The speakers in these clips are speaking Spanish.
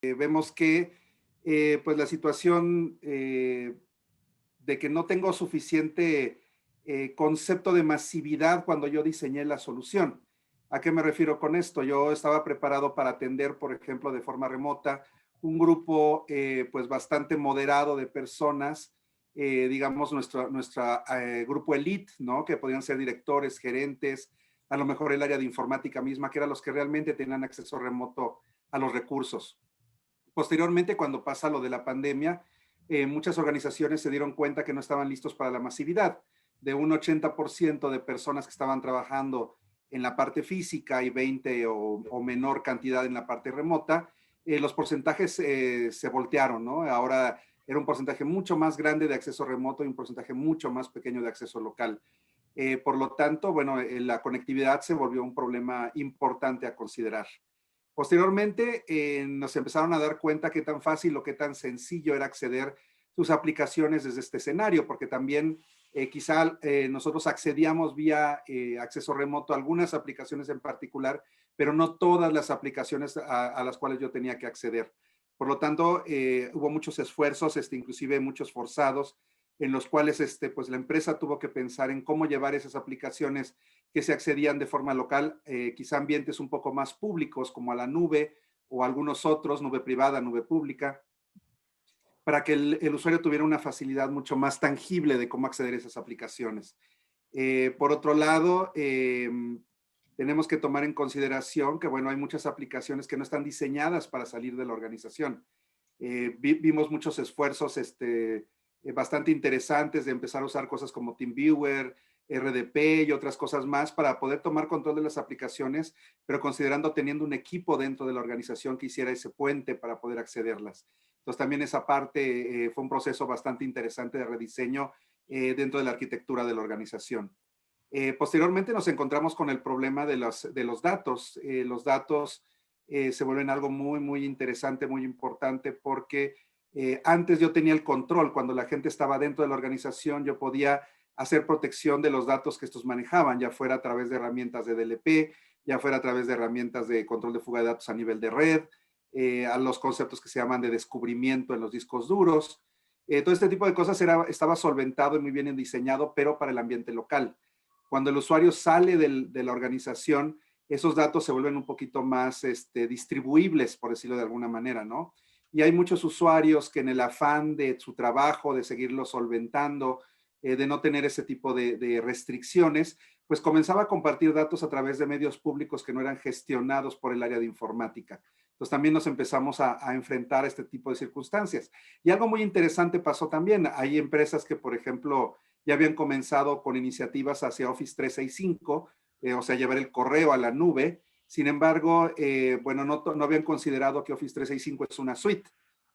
vemos que pues la situación de que no tengo suficiente concepto de masividad cuando yo diseñé la solución. ¿A qué me refiero con esto? Yo estaba preparado para atender, por ejemplo, de forma remota, un grupo pues bastante moderado de personas, digamos nuestra grupo elite, ¿no? Que podían ser directores, gerentes, a lo mejor el área de informática misma, que eran los que realmente tenían acceso remoto a los recursos. Posteriormente, cuando pasa lo de la pandemia, muchas organizaciones se dieron cuenta que no estaban listos para la masividad. De un 80% de personas que estaban trabajando en la parte física y 20 o menor cantidad en la parte remota, los porcentajes se voltearon, ¿no? Ahora era un porcentaje mucho más grande de acceso remoto y un porcentaje mucho más pequeño de acceso local. Por lo tanto, bueno, la conectividad se volvió un problema importante a considerar. Posteriormente, nos empezaron a dar cuenta qué tan fácil o qué tan sencillo era acceder sus aplicaciones desde este escenario, porque también quizá nosotros accedíamos vía acceso remoto a algunas aplicaciones en particular, pero no todas las aplicaciones a las cuales yo tenía que acceder. Por lo tanto, hubo muchos esfuerzos, inclusive muchos forzados, en los cuales pues la empresa tuvo que pensar en cómo llevar esas aplicaciones que se accedían de forma local, quizá ambientes un poco más públicos como a la nube o algunos otros, nube privada, nube pública, para que el usuario tuviera una facilidad mucho más tangible de cómo acceder a esas aplicaciones. Por otro lado, tenemos que tomar en consideración que, bueno, hay muchas aplicaciones que no están diseñadas para salir de la organización. Vimos muchos esfuerzos bastante interesantes de empezar a usar cosas como TeamViewer, RDP y otras cosas más para poder tomar control de las aplicaciones, pero considerando teniendo un equipo dentro de la organización que hiciera ese puente para poder accederlas. Entonces también esa parte fue un proceso bastante interesante de rediseño dentro de la arquitectura de la organización. Posteriormente nos encontramos con el problema de los datos. Los datos se vuelven algo muy, muy interesante, muy importante, porque antes yo tenía el control. Cuando la gente estaba dentro de la organización, yo podía hacer protección de los datos que estos manejaban, ya fuera a través de herramientas de DLP, ya fuera a través de herramientas de control de fuga de datos a nivel de red, a los conceptos que se llaman de descubrimiento en los discos duros. Todo este tipo de cosas estaba solventado y muy bien diseñado, pero para el ambiente local. Cuando el usuario sale de la organización, esos datos se vuelven un poquito más distribuibles, por decirlo de alguna manera, ¿no? Y hay muchos usuarios que en el afán de su trabajo, de seguirlo solventando, de no tener ese tipo de restricciones, pues comenzaba a compartir datos a través de medios públicos que no eran gestionados por el área de informática. Entonces también nos empezamos a enfrentar a este tipo de circunstancias. Y algo muy interesante pasó también. Hay empresas que, por ejemplo, ya habían comenzado con iniciativas hacia Office 365, o sea, llevar el correo a la nube. Sin embargo, bueno, no habían considerado que Office 365 es una suite,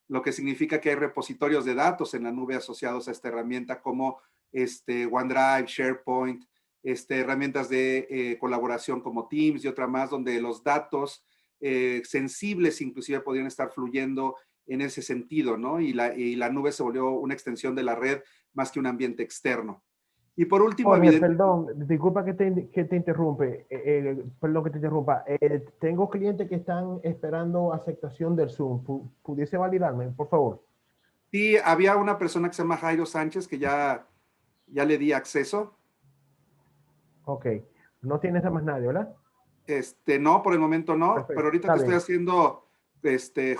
lo que significa que hay repositorios de datos en la nube asociados a esta herramienta como OneDrive, SharePoint, herramientas de colaboración como Teams y otra más, donde los datos sensibles inclusive podrían estar fluyendo en ese sentido, ¿no? Y la nube se volvió una extensión de la red más que un ambiente externo. Y por último, Jorge, evidentemente, perdón, disculpa que te interrumpe, perdón que te interrumpa. Tengo clientes que están esperando aceptación del Zoom. ¿Pudiese validarme, por favor? sí, había una persona que se llama Jairo Sánchez que ya le di acceso. Ok. No tienes a más nadie, ¿verdad? No, por el momento no, pero Perfecto. ahorita Está te estoy bien. haciendo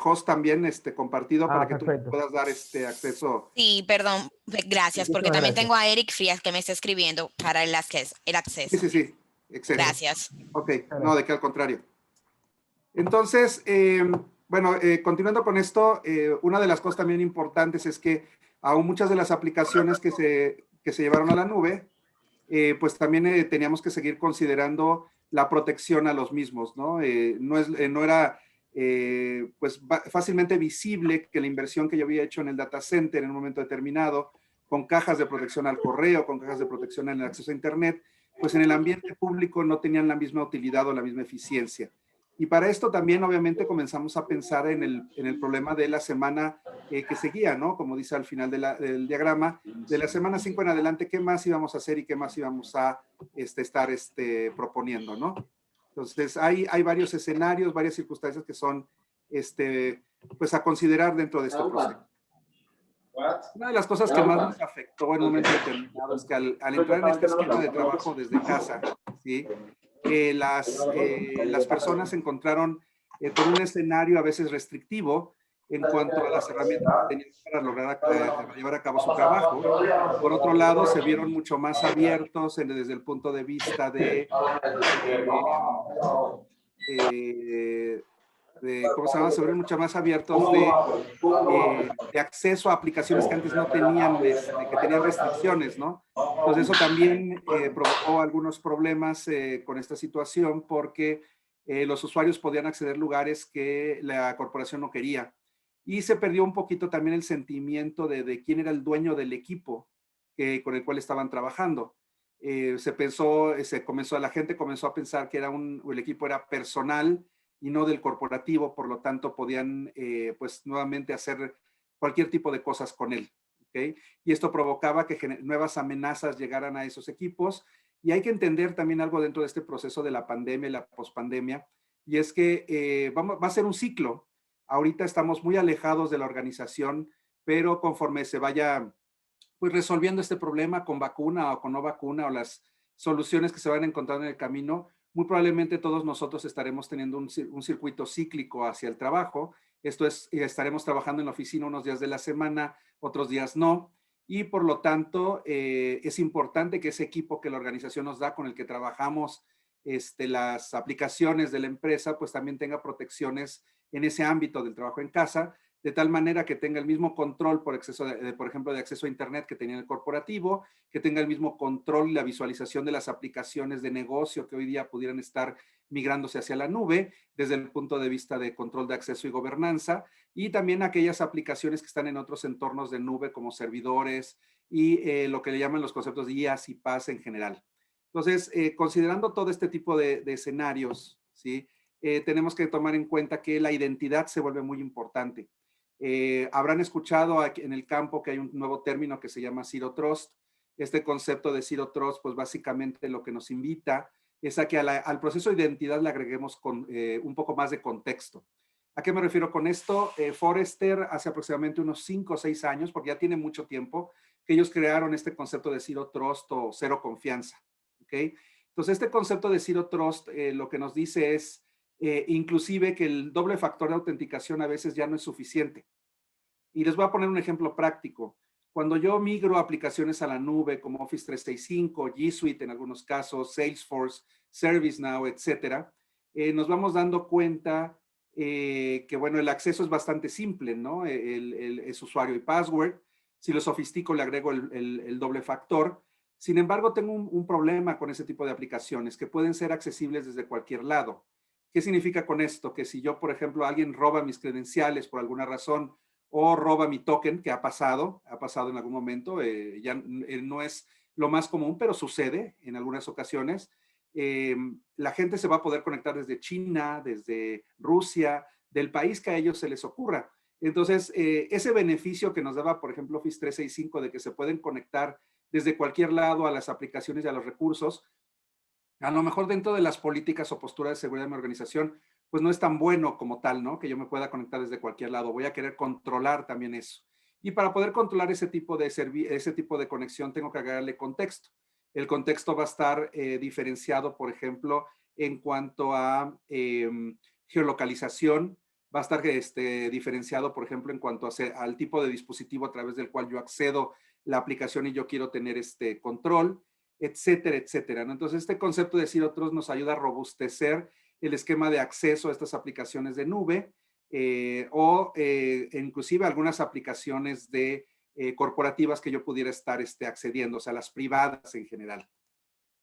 host también compartido para Ah, que tú me perfecto. puedas dar acceso. Sí, perdón, gracias, porque Muchísimas también gracias. tengo a Eric Frías que me está escribiendo para el acceso. El Sí, acceso. sí, sí, excelente. Gracias. Ok, Muchas no, gracias. de que al contrario. Entonces, bueno, continuando con esto, una de las cosas también importantes es que aún muchas de las aplicaciones que se llevaron a la nube, pues también teníamos que seguir considerando la protección a los mismos, ¿no? No era pues fácilmente visible que la inversión que yo había hecho en el data center en un momento determinado, con cajas de protección al correo, con cajas de protección en el acceso a Internet, pues en el ambiente público no tenían la misma utilidad o la misma eficiencia. Y para esto también obviamente comenzamos a pensar en el problema de la semana que seguía, ¿no? Como dice al final del diagrama, de la semana 5 en adelante, ¿qué más íbamos a hacer y qué más íbamos a estar proponiendo, ¿no? Entonces, hay varios escenarios, varias circunstancias que son pues a considerar dentro de este proceso. Una de las cosas que más nos afectó en un momento determinado es que al entrar en este esquema de trabajo desde casa, ¿sí? Las personas se encontraron con un escenario a veces restrictivo en cuanto a las herramientas que tenían para lograr llevar a cabo su trabajo. Por otro lado, se vieron mucho más abiertos desde el punto de vista ¿cómo se llama? Se vieron mucho más abiertos de acceso a aplicaciones que antes no tenían, que tenían restricciones, ¿no? Entonces eso también provocó algunos problemas con esta situación porque los usuarios podían acceder a lugares que la corporación no quería. Y se perdió un poquito también el sentimiento de quién era el dueño del equipo con el cual estaban trabajando. La gente comenzó a pensar que el equipo era personal y no del corporativo, por lo tanto podían pues nuevamente hacer cualquier tipo de cosas con él. ¿Okay? Y esto provocaba que nuevas amenazas llegaran a esos equipos. Y hay que entender también algo dentro de este proceso de la pandemia y la pospandemia, y es que va a ser un ciclo. Ahorita estamos muy alejados de la organización, pero conforme se vaya pues resolviendo este problema con vacuna o con no vacuna o las soluciones que se van encontrando en el camino, muy probablemente todos nosotros estaremos teniendo un circuito cíclico hacia el trabajo. Esto es, estaremos trabajando en la oficina unos días de la semana, otros días no. Y por lo tanto, es importante que ese equipo que la organización nos da, con el que trabajamos las aplicaciones de la empresa, pues también tenga protecciones en ese ámbito del trabajo en casa, de tal manera que tenga el mismo control por ejemplo, de acceso a Internet que tenía el corporativo, que tenga el mismo control y la visualización de las aplicaciones de negocio que hoy día pudieran estar migrándose hacia la nube, desde el punto de vista de control de acceso y gobernanza, y también aquellas aplicaciones que están en otros entornos de nube como servidores y lo que le llaman los conceptos de IaaS y PaaS en general. Entonces, considerando todo este tipo de escenarios, ¿sí? Tenemos que tomar en cuenta que la identidad se vuelve muy importante. Habrán escuchado aquí en el campo que hay un nuevo término que se llama Zero Trust. Este concepto de Zero Trust, pues básicamente lo que nos invita es a que al proceso de identidad le agreguemos un poco más de contexto. ¿A qué me refiero con esto? Forrester hace aproximadamente unos 5 o 6 años, porque ya tiene mucho tiempo, que ellos crearon este concepto de Zero Trust o cero confianza. ¿Okay? Entonces, este concepto de Zero Trust lo que nos dice es inclusive que el doble factor de autenticación a veces ya no es suficiente. Y les voy a poner un ejemplo práctico. Cuando yo migro aplicaciones a la nube como Office 365, G Suite en algunos casos, Salesforce, ServiceNow, etcétera, nos vamos dando cuenta que, bueno, el acceso es bastante simple, ¿no? Es usuario y password. Si lo sofistico, le agrego el doble factor. Sin embargo, tengo un problema con ese tipo de aplicaciones que pueden ser accesibles desde cualquier lado. ¿Qué significa con esto? Que si yo, por ejemplo, alguien roba mis credenciales por alguna razón o roba mi token, que ha pasado en algún momento, ya no es lo más común, pero sucede en algunas ocasiones, la gente se va a poder conectar desde China, desde Rusia, del país que a ellos se les ocurra. Entonces, ese beneficio que nos daba, por ejemplo, Office 365 de que se pueden conectar desde cualquier lado a las aplicaciones y a los recursos, a lo mejor dentro de las políticas o posturas de seguridad de mi organización, pues no es tan bueno como tal, ¿no? Que yo me pueda conectar desde cualquier lado. Voy a querer controlar también eso. Y para poder controlar ese tipo de conexión, tengo que agregarle contexto. El contexto va a estar diferenciado, por ejemplo, en cuanto a geolocalización, va a estar diferenciado, por ejemplo, en cuanto al tipo de dispositivo a través del cual yo accedo la aplicación y yo quiero tener este control, etcétera, etcétera, ¿no? Entonces, este concepto de Zero Trust nos ayuda a robustecer el esquema de acceso a estas aplicaciones de nube inclusive algunas aplicaciones corporativas que yo pudiera estar accediendo, o sea, las privadas en general.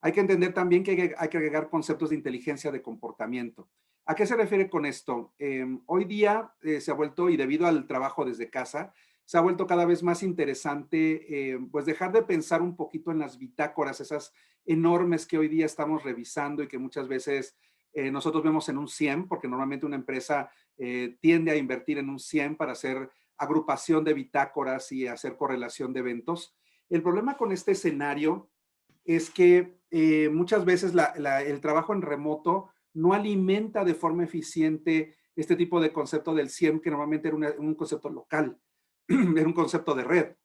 Hay que entender también que hay que agregar conceptos de inteligencia de comportamiento. ¿A qué se refiere con esto? Hoy día se ha vuelto, y debido al trabajo desde casa, se ha vuelto cada vez más interesante, pues dejar de pensar un poquito en las bitácoras, esas enormes que hoy día estamos revisando y que muchas veces nosotros vemos en un 100, porque normalmente una empresa tiende a invertir en un 100 para hacer agrupación de bitácoras y hacer correlación de eventos. El problema con este escenario es que muchas veces el trabajo en remoto no alimenta de forma eficiente este tipo de concepto del SIEM, que normalmente era un concepto local, era un concepto de red.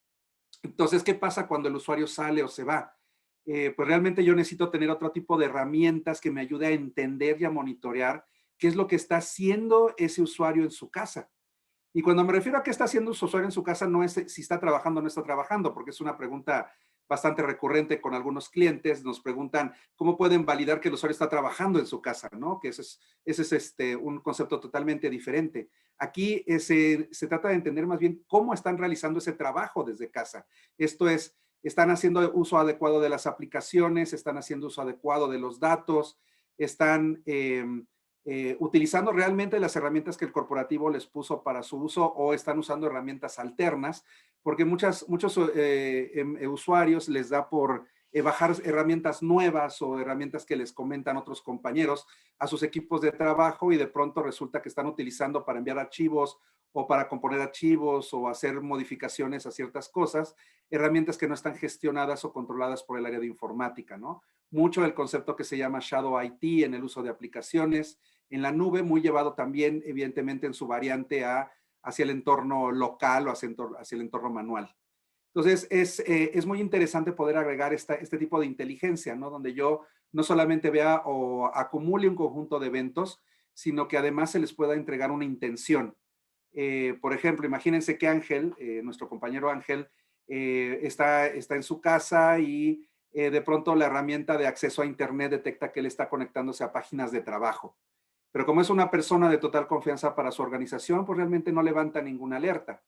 Entonces, ¿qué pasa cuando el usuario sale o se va? Pues realmente yo necesito tener otro tipo de herramientas que me ayude a entender y a monitorear qué es lo que está haciendo ese usuario en su casa. Y cuando me refiero a qué está haciendo su usuario en su casa, no es si está trabajando o no está trabajando, porque es una pregunta bastante recurrente con algunos clientes. Nos preguntan cómo pueden validar que el usuario está trabajando en su casa, ¿no? Que ese es un concepto totalmente diferente. Aquí se trata de entender más bien cómo están realizando ese trabajo desde casa. Esto es, están haciendo uso adecuado de las aplicaciones, están haciendo uso adecuado de los datos, están utilizando realmente las herramientas que el corporativo les puso para su uso o están usando herramientas alternas, porque muchos usuarios les da por bajar herramientas nuevas o herramientas que les comentan otros compañeros a sus equipos de trabajo y de pronto resulta que están utilizando para enviar archivos o para componer archivos o hacer modificaciones a ciertas cosas, herramientas que no están gestionadas o controladas por el área de informática, ¿no? Mucho del concepto que se llama Shadow IT en el uso de aplicaciones, en la nube, muy llevado también, evidentemente, en su variante hacia el entorno local o hacia el entorno manual. Entonces, es muy interesante poder agregar este tipo de inteligencia, ¿no? Donde yo no solamente vea o acumule un conjunto de eventos, sino que además se les pueda entregar una intención. Por ejemplo, imagínense que Ángel, nuestro compañero Ángel, está en su casa y de pronto la herramienta de acceso a Internet detecta que él está conectándose a páginas de trabajo. Pero como es una persona de total confianza para su organización, pues realmente no levanta ninguna alerta.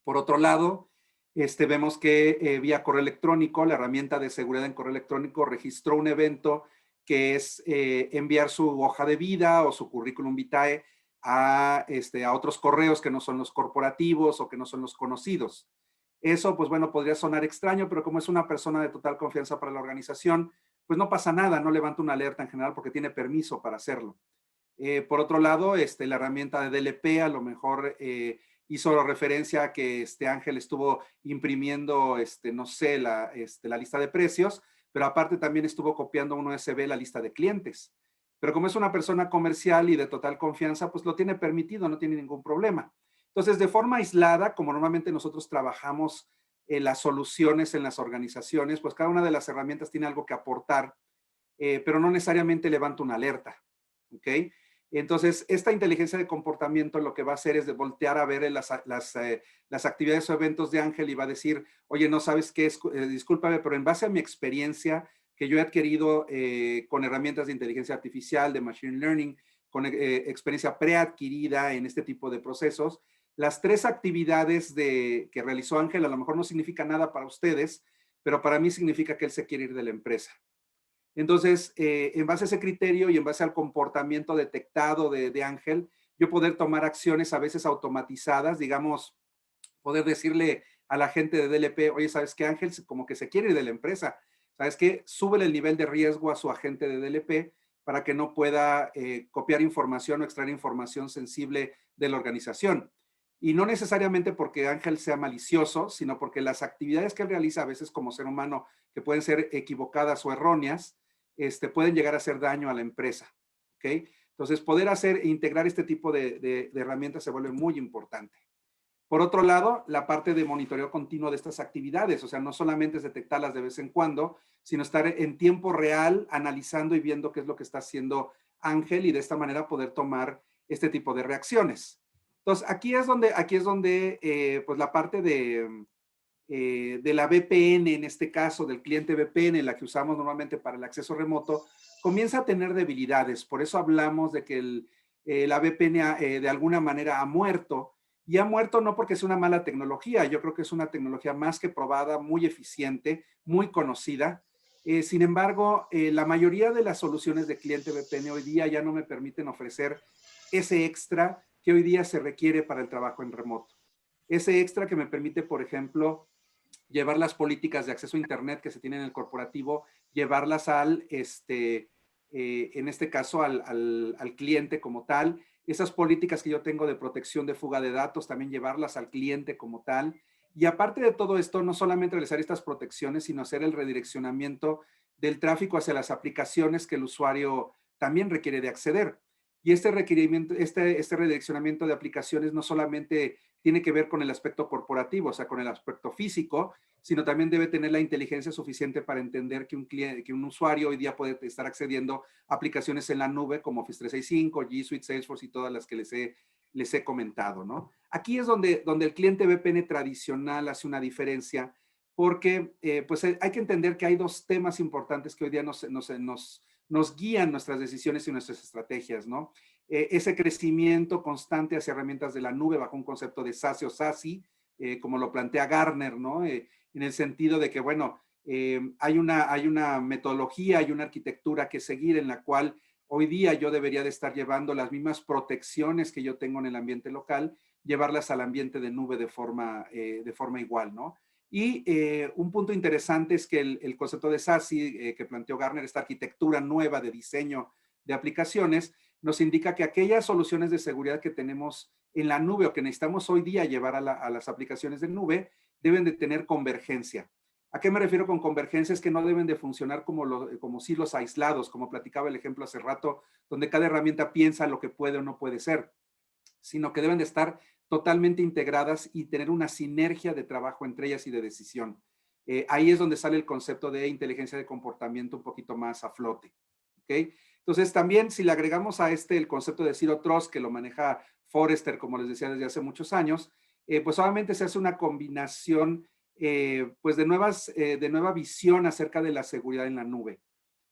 Por otro lado, vemos que vía correo electrónico, la herramienta de seguridad en correo electrónico registró un evento que es enviar su hoja de vida o su currículum vitae a otros correos que no son los corporativos o que no son los conocidos. Eso, pues bueno, podría sonar extraño, pero como es una persona de total confianza para la organización, pues no pasa nada, no levanta una alerta en general porque tiene permiso para hacerlo. Por otro lado, la herramienta de DLP a lo mejor hizo referencia a que Ángel estuvo imprimiendo, no sé, la lista de precios, pero aparte también estuvo copiando un USB la lista de clientes. Pero como es una persona comercial y de total confianza, pues lo tiene permitido, no tiene ningún problema. Entonces, de forma aislada, como normalmente nosotros trabajamos las soluciones en las organizaciones, pues cada una de las herramientas tiene algo que aportar, pero no necesariamente levanta una alerta. ¿Ok? Entonces, esta inteligencia de comportamiento lo que va a hacer es de voltear a ver las actividades o eventos de Ángel y va a decir, oye, no sabes qué, discúlpame, pero en base a mi experiencia que yo he adquirido con herramientas de inteligencia artificial, de machine learning, con experiencia preadquirida en este tipo de procesos, las 3 actividades que realizó Ángel a lo mejor no significa nada para ustedes, pero para mí significa que él se quiere ir de la empresa. Entonces, en base a ese criterio y en base al comportamiento detectado de Ángel, yo poder tomar acciones a veces automatizadas, digamos, poder decirle a la gente de DLP, oye, ¿sabes qué, Ángel? Como que se quiere ir de la empresa. ¿Sabes qué? Súbele el nivel de riesgo a su agente de DLP para que no pueda copiar información o extraer información sensible de la organización. Y no necesariamente porque Ángel sea malicioso, sino porque las actividades que él realiza a veces como ser humano, que pueden ser equivocadas o erróneas, pueden llegar a hacer daño a la empresa. ¿Ok? Entonces, poder integrar este tipo de herramientas se vuelve muy importante. Por otro lado, la parte de monitoreo continuo de estas actividades, o sea, no solamente es detectarlas de vez en cuando, sino estar en tiempo real analizando y viendo qué es lo que está haciendo Ángel y de esta manera poder tomar este tipo de reacciones. Entonces, aquí es donde pues la parte de la VPN, en este caso del cliente VPN, la que usamos normalmente para el acceso remoto, comienza a tener debilidades. Por eso hablamos de que la VPN de alguna manera ha muerto. Y ha muerto no porque es una mala tecnología, yo creo que es una tecnología más que probada, muy eficiente, muy conocida. Sin embargo, la mayoría de las soluciones de cliente VPN hoy día ya no me permiten ofrecer ese extra que hoy día se requiere para el trabajo en remoto. Ese extra que me permite, por ejemplo, llevar las políticas de acceso a Internet que se tienen en el corporativo, llevarlas en este caso, al cliente como tal. Esas políticas que yo tengo de protección de fuga de datos, también llevarlas al cliente como tal. Y aparte de todo esto, no solamente realizar estas protecciones, sino hacer el redireccionamiento del tráfico hacia las aplicaciones que el usuario también requiere de acceder. Y este requerimiento, este redireccionamiento de aplicaciones no solamente tiene que ver con el aspecto corporativo, o sea, con el aspecto físico, sino también debe tener la inteligencia suficiente para entender que un usuario hoy día puede estar accediendo a aplicaciones en la nube como Office 365, G Suite, Salesforce y todas las que les he comentado, ¿no? Aquí es donde el cliente VPN tradicional hace una diferencia, porque pues hay que entender que hay dos temas importantes que hoy día nos guían nuestras decisiones y nuestras estrategias, ¿no? Ese crecimiento constante hacia herramientas de la nube bajo un concepto de SaaS o SASI, como lo plantea Gartner, ¿no? En el sentido de que, bueno, hay una metodología, hay una arquitectura que seguir en la cual hoy día yo debería de estar llevando las mismas protecciones que yo tengo en el ambiente local, llevarlas al ambiente de nube de forma igual, ¿no? Y un punto interesante es que el concepto de SASI que planteó Gartner, esta arquitectura nueva de diseño de aplicaciones, nos indica que aquellas soluciones de seguridad que tenemos en la nube o que necesitamos hoy día llevar a las aplicaciones de nube, deben de tener convergencia. ¿A qué me refiero con convergencia? Es que no deben de funcionar como silos aislados, como platicaba el ejemplo hace rato, donde cada herramienta piensa lo que puede o no puede ser, sino que deben de estar totalmente integradas y tener una sinergia de trabajo entre ellas y de decisión. Ahí es donde sale el concepto de inteligencia de comportamiento un poquito más a flote. ¿Okay? Entonces, también si le agregamos a el concepto de Zero Trust, que lo maneja Forrester, como les decía, desde hace muchos años, pues obviamente se hace una combinación pues de nueva visión acerca de la seguridad en la nube.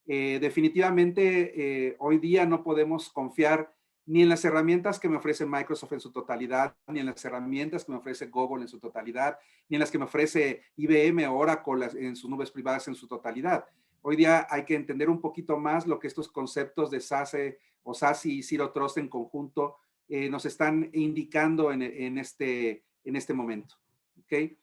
Definitivamente, hoy día no podemos confiar ni en las herramientas que me ofrece Microsoft en su totalidad, ni en las herramientas que me ofrece Google en su totalidad, ni en las que me ofrece IBM o Oracle en sus nubes privadas en su totalidad. Hoy día hay que entender un poquito más lo que estos conceptos de SASE o SASI y Zero Trust en conjunto nos están indicando en este momento. ¿Okay?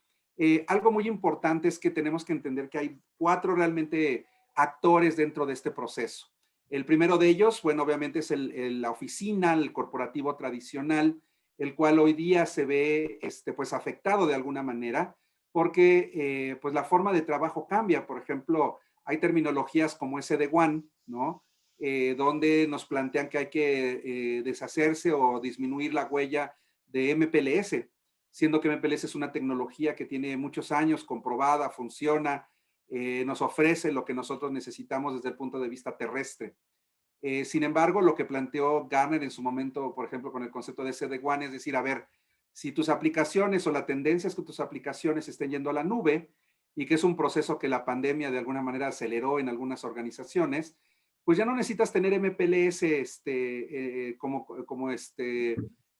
Algo muy importante es que tenemos que entender que hay 4 realmente actores dentro de este proceso. El primero de ellos, bueno, obviamente es la oficina, el corporativo tradicional, el cual hoy día se ve pues afectado de alguna manera porque pues la forma de trabajo cambia. Por ejemplo, hay terminologías como SD-WAN, ¿no? Donde nos plantean que hay que deshacerse o disminuir la huella de MPLS, siendo que MPLS es una tecnología que tiene muchos años comprobada, funciona, nos ofrece lo que nosotros necesitamos desde el punto de vista terrestre. Sin embargo, lo que planteó Gartner en su momento, por ejemplo, con el concepto de SD-WAN, es decir, a ver, si tus aplicaciones o la tendencia es que tus aplicaciones estén yendo a la nube, y que es un proceso que la pandemia de alguna manera aceleró en algunas organizaciones, pues ya no necesitas tener MPLS como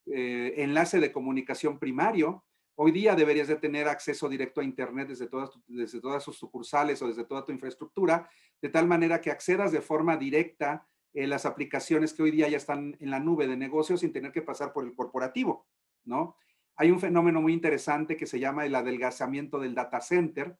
enlace de comunicación primario. Hoy día deberías de tener acceso directo a Internet desde todas sus sucursales o desde toda tu infraestructura, de tal manera que accedas de forma directa las aplicaciones que hoy día ya están en la nube de negocios sin tener que pasar por el corporativo, ¿no? Hay un fenómeno muy interesante que se llama el adelgazamiento del data center,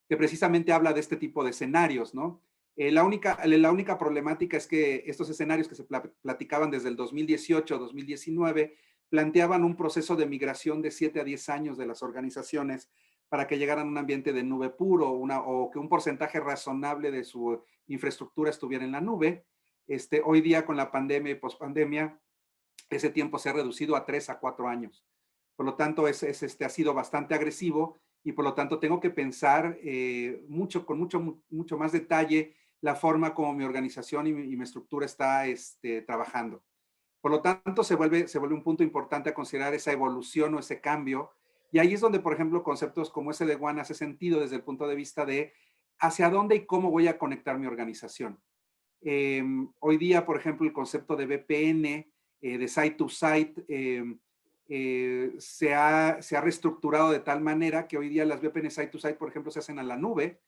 que precisamente habla de este tipo de escenarios, ¿no? La única problemática es que estos escenarios que se platicaban desde el 2018, 2019, planteaban un proceso de migración de 7 a 10 años de las organizaciones para que llegaran a un ambiente de nube puro o que un porcentaje razonable de su infraestructura estuviera en la nube. Hoy día con la pandemia y pospandemia, ese tiempo se ha reducido a 3 a 4 años. Por lo tanto, ha sido bastante agresivo y por lo tanto tengo que pensar con mucho más detalle la forma como mi organización y mi estructura está trabajando. Por lo tanto, se vuelve un punto importante a considerar esa evolución o ese cambio. Y ahí es donde, por ejemplo, conceptos como ese de WAN hace sentido desde el punto de vista de hacia dónde y cómo voy a conectar mi organización. Hoy día, por ejemplo, el concepto de VPN, de site to site, se ha reestructurado de tal manera que hoy día las VPN site to site, por ejemplo, se hacen a la nube,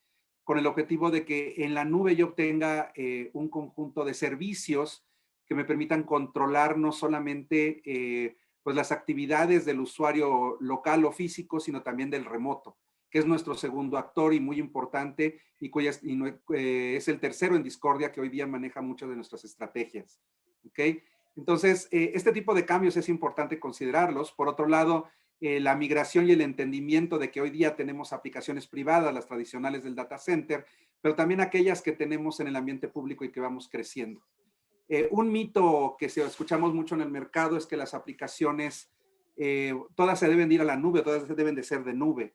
con el objetivo de que en la nube yo obtenga un conjunto de servicios que me permitan controlar no solamente pues las actividades del usuario local o físico, sino también del remoto, que es nuestro segundo actor y muy importante es el tercero en discordia que hoy día maneja muchas de nuestras estrategias. ¿Ok? Entonces, este tipo de cambios es importante considerarlos. Por otro lado, la migración y el entendimiento de que hoy día tenemos aplicaciones privadas, las tradicionales del data center, pero también aquellas que tenemos en el ambiente público y que vamos creciendo. Un mito que escuchamos mucho en el mercado es que las aplicaciones todas se deben de ir a la nube, todas deben de ser de nube.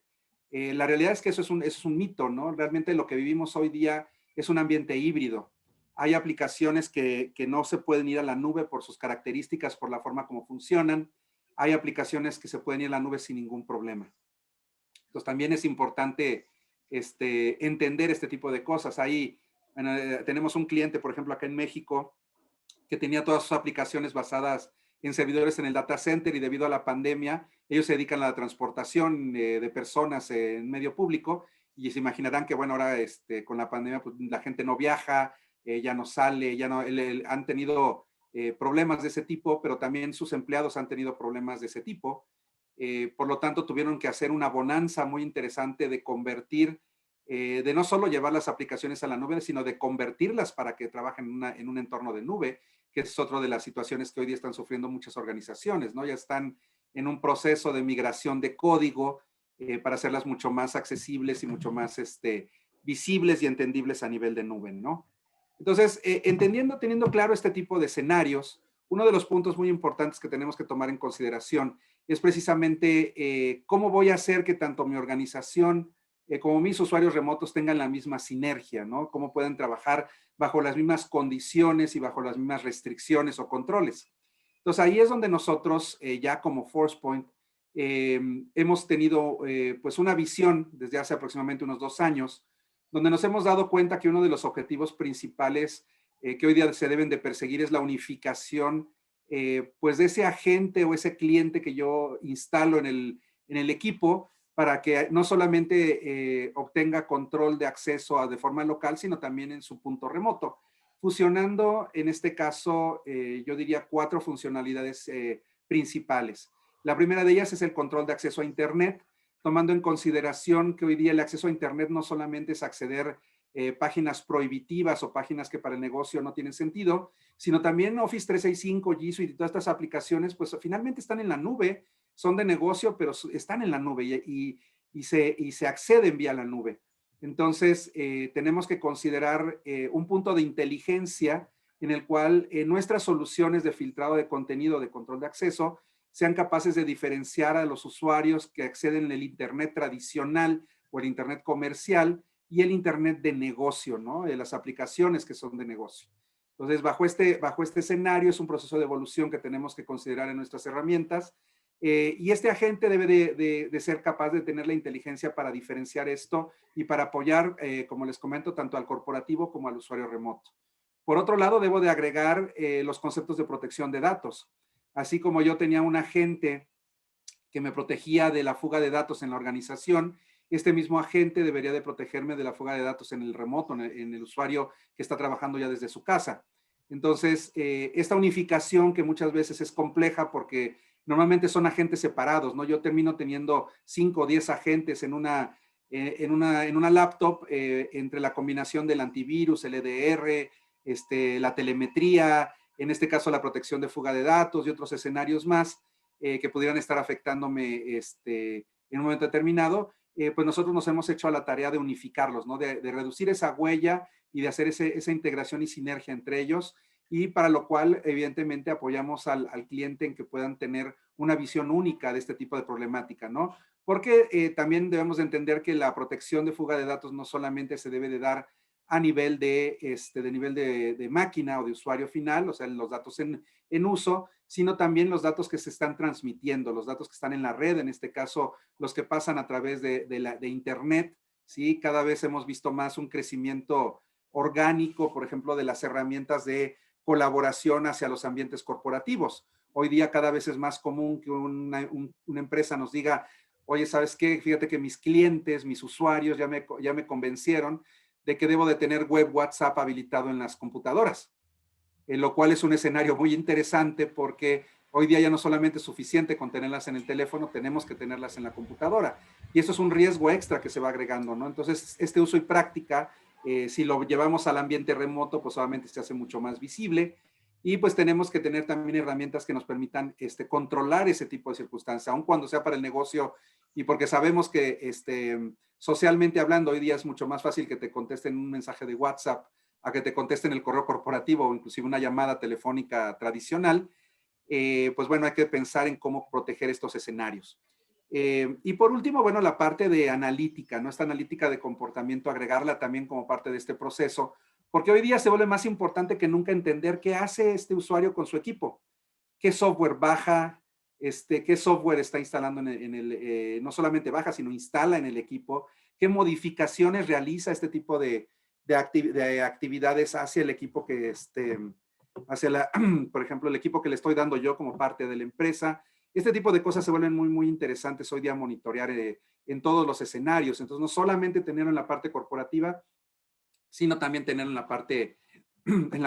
La realidad es que eso es un mito, ¿no? Realmente lo que vivimos hoy día es un ambiente híbrido. Hay aplicaciones que no se pueden ir a la nube por sus características, por la forma como funcionan. Hay aplicaciones que se pueden ir a la nube sin ningún problema. Entonces también es importante entender este tipo de cosas. Bueno, tenemos un cliente, por ejemplo, acá en México, que tenía todas sus aplicaciones basadas en servidores en el data center, y debido a la pandemia, ellos se dedican a la transportación de personas en medio público, y se imaginarán que, bueno, ahora con la pandemia, pues la gente no viaja, ya no sale, ya no, han tenido problemas de ese tipo, pero también sus empleados han tenido problemas de ese tipo. Por lo tanto, tuvieron que hacer una bonanza muy interesante de convertir, de no solo llevar las aplicaciones a la nube, sino de convertirlas para que trabajen en un entorno de nube, que es otra de las situaciones que hoy día están sufriendo muchas organizaciones, ¿no? Ya están en un proceso de migración de código para hacerlas mucho más accesibles y mucho más visibles y entendibles a nivel de nube, ¿no? Entonces, teniendo claro este tipo de escenarios, uno de los puntos muy importantes que tenemos que tomar en consideración es precisamente cómo voy a hacer que tanto mi organización como mis usuarios remotos tengan la misma sinergia, ¿no? Cómo pueden trabajar bajo las mismas condiciones y bajo las mismas restricciones o controles. Entonces, ahí es donde nosotros, ya como ForcePoint, hemos tenido pues una visión desde hace aproximadamente unos 2 años, donde nos hemos dado cuenta que uno de los objetivos principales que hoy día se deben de perseguir es la unificación pues de ese agente o ese cliente que yo instalo en el equipo, para que no solamente obtenga control de acceso de forma local, sino también en su punto remoto, fusionando en este caso, yo diría 4 funcionalidades principales. La primera de ellas es el control de acceso a Internet, tomando en consideración que hoy día el acceso a Internet no solamente es acceder páginas prohibitivas o páginas que para el negocio no tienen sentido, sino también Office 365, G Suite y todas estas aplicaciones, pues finalmente están en la nube, son de negocio, pero están en la nube y se acceden vía la nube. Entonces, tenemos que considerar un punto de inteligencia en el cual nuestras soluciones de filtrado de contenido, de control de acceso, sean capaces de diferenciar a los usuarios que acceden en el Internet tradicional o el Internet comercial y el Internet de negocio, ¿no? De las aplicaciones que son de negocio. Entonces, bajo este escenario es un proceso de evolución que tenemos que considerar en nuestras herramientas, y este agente debe de ser capaz de tener la inteligencia para diferenciar esto y para apoyar, como les comento, tanto al corporativo como al usuario remoto. Por otro lado, debo de agregar los conceptos de protección de datos. Así como yo tenía un agente que me protegía de la fuga de datos en la organización, este mismo agente debería de protegerme de la fuga de datos en el remoto, en el usuario que está trabajando ya desde su casa. Entonces, esta unificación que muchas veces es compleja porque normalmente son agentes separados, ¿no? Yo termino teniendo 5 o 10 agentes en una laptop, entre la combinación del antivirus, el EDR, la telemetría, en este caso la protección de fuga de datos y otros escenarios más que pudieran estar afectándome en un momento determinado, pues nosotros nos hemos hecho a la tarea de unificarlos, ¿no? De reducir esa huella y de hacer esa integración y sinergia entre ellos, y para lo cual evidentemente apoyamos al cliente en que puedan tener una visión única de este tipo de problemática, ¿no? Porque también debemos de entender que la protección de fuga de datos no solamente se debe de dar a nivel de máquina o de usuario final, o sea, los datos en uso, sino también los datos que se están transmitiendo, los datos que están en la red, en este caso, los que pasan a través de Internet, ¿sí? Cada vez hemos visto más un crecimiento orgánico, por ejemplo, de las herramientas de colaboración hacia los ambientes corporativos. Hoy día cada vez es más común que una empresa nos diga, oye, ¿sabes qué? Fíjate que mis clientes, mis usuarios ya me convencieron de que debo de tener web WhatsApp habilitado en las computadoras, lo cual es un escenario muy interesante porque hoy día ya no solamente es suficiente con tenerlas en el teléfono, tenemos que tenerlas en la computadora. Y eso es un riesgo extra que se va agregando, ¿no? Entonces, este uso y práctica, si lo llevamos al ambiente remoto, pues obviamente se hace mucho más visible. Y pues tenemos que tener también herramientas que nos permitan controlar ese tipo de circunstancias, aun cuando sea para el negocio, y porque sabemos que socialmente hablando, hoy día es mucho más fácil que te contesten un mensaje de WhatsApp a que te contesten el correo corporativo o inclusive una llamada telefónica tradicional, pues bueno, hay que pensar en cómo proteger estos escenarios. Y por último, bueno, la parte de analítica, ¿no? Esta analítica de comportamiento, agregarla también como parte de este proceso, porque hoy día se vuelve más importante que nunca entender qué hace este usuario con su equipo, qué software baja, qué software está instalando no solamente baja, sino instala en el equipo, qué modificaciones realiza este tipo de actividades hacia el equipo que, por ejemplo, el equipo que le estoy dando yo como parte de la empresa. Este tipo de cosas se vuelven muy, muy interesantes hoy día monitorear en todos los escenarios. Entonces, no solamente tenerlo en la parte corporativa, sino también tenerlo en la